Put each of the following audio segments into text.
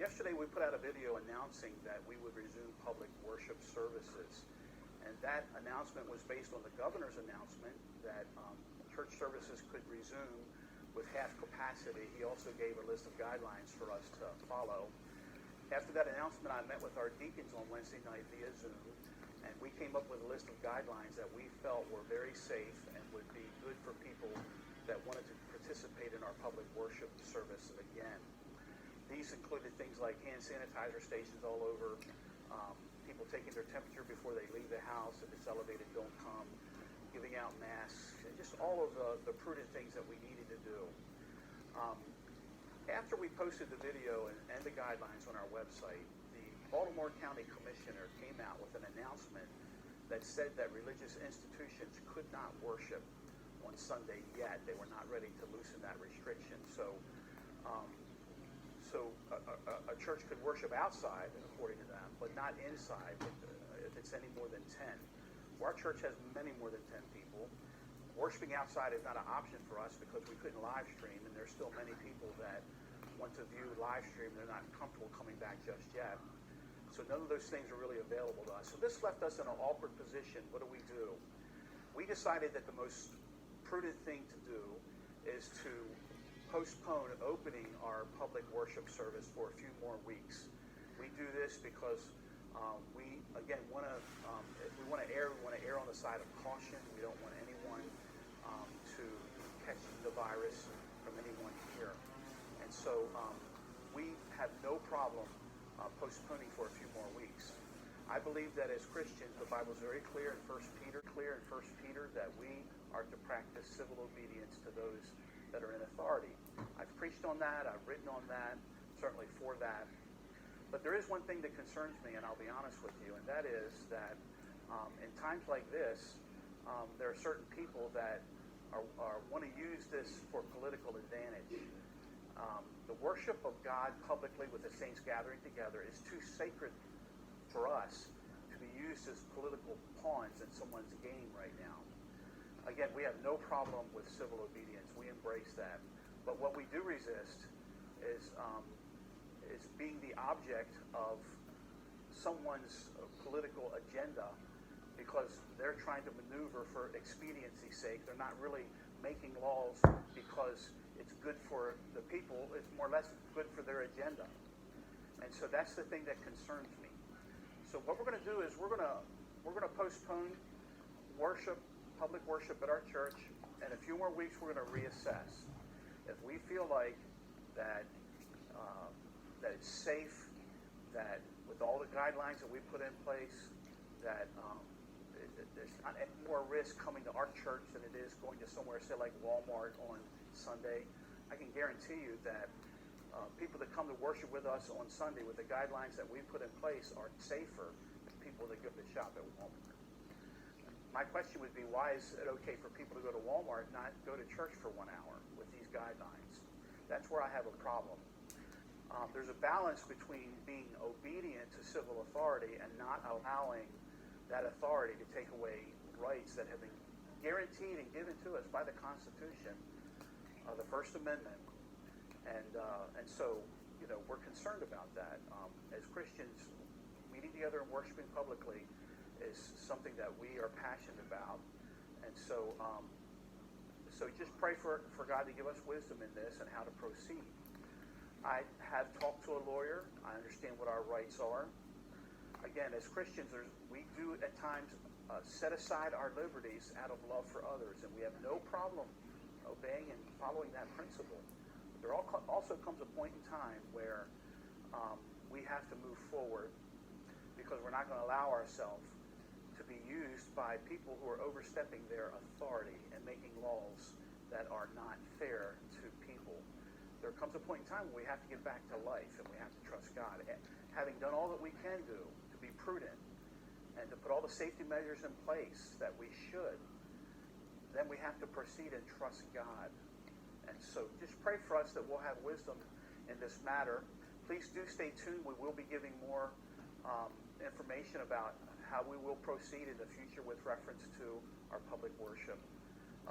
Yesterday we put out a video announcing that we would resume public worship services. And that announcement was based on the governor's announcement that church services could resume with half capacity. He also gave a list of guidelines for us to follow. After that announcement, I met with our deacons on Wednesday night via Zoom, and we came up with a list of guidelines that we felt were very safe and would be good for people that wanted to participate in our public worship service again. These included things like hand sanitizer stations all over, people taking their temperature before they leave the house. If it's elevated, don't come, giving out masks, and just all of the prudent things that we needed to do. After we posted the video and the guidelines on our website, the Baltimore County Commissioner came out with an announcement that said that religious institutions could not worship on Sunday yet. They were not ready to loosen that restriction. So a church could worship outside, according to them, but not inside if it's any more than 10. Well, our church has many more than 10 people. Worshiping outside is not an option for us because we couldn't live stream, and there's still many people that want to view live stream. They're not comfortable coming back just yet. So none of those things are really available to us. So this left us in an awkward position. What do? We decided that the most prudent thing to do is to postpone opening our public worship service for a few more weeks. We do this because we want to err on the side of caution. We don't want anyone to catch the virus from anyone here. And so we have no problem postponing for a few more weeks. I believe that as Christians, the Bible is very clear in 1 Peter that we are to practice civil obedience to those that are in authority. I've preached on that, I've written on that, certainly for that. But there is one thing that concerns me, and I'll be honest with you, and that is that in times like this, there are certain people that want to use this for political advantage. The worship of God publicly with the saints gathering together is too sacred for us to be used as political pawns in someone's game right now. Again, we have no problem with civil obedience. We embrace that. But what we do resist is being the object of someone's political agenda because they're trying to maneuver for expediency's sake. They're not really making laws because it's good for the people. It's more or less good for their agenda. And so that's the thing that concerns me. So what we're going to do is we're going to postpone public worship at our church. In a few more weeks, we're going to reassess. If we feel like that it's safe, that with all the guidelines that we put in place, that there's not more risk coming to our church than it is going to somewhere, say like Walmart on Sunday, I can guarantee you that people that come to worship with us on Sunday with the guidelines that we put in place are safer than people that go to shop at Walmart. My question would be, why is it okay for people to go to Walmart and not go to church for 1 hour with these guidelines? That's where I have a problem. There's a balance between being obedient to civil authority and not allowing that authority to take away rights that have been guaranteed and given to us by the Constitution of the First Amendment. And so, we're concerned about that. As Christians, meeting together and worshiping publicly is something that we are passionate about. And so just pray for God to give us wisdom in this and how to proceed. I have talked to a lawyer. I understand what our rights are. Again, as Christians, we do at times set aside our liberties out of love for others, and we have no problem obeying and following that principle. There also comes a point in time where we have to move forward because we're not going to allow ourselves to be used by people who are overstepping their authority and making laws that are not fair to people. There comes a point in time when we have to get back to life and we have to trust God. Having done all that we can do to be prudent and to put all the safety measures in place that we should, then we have to proceed and trust God. And so just pray for us that we'll have wisdom in this matter. Please do stay tuned. We will be giving more information about how we will proceed in the future with reference to our public worship.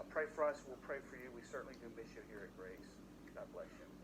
Pray for us. We'll pray for you. We certainly do miss you here at Grace. God bless you.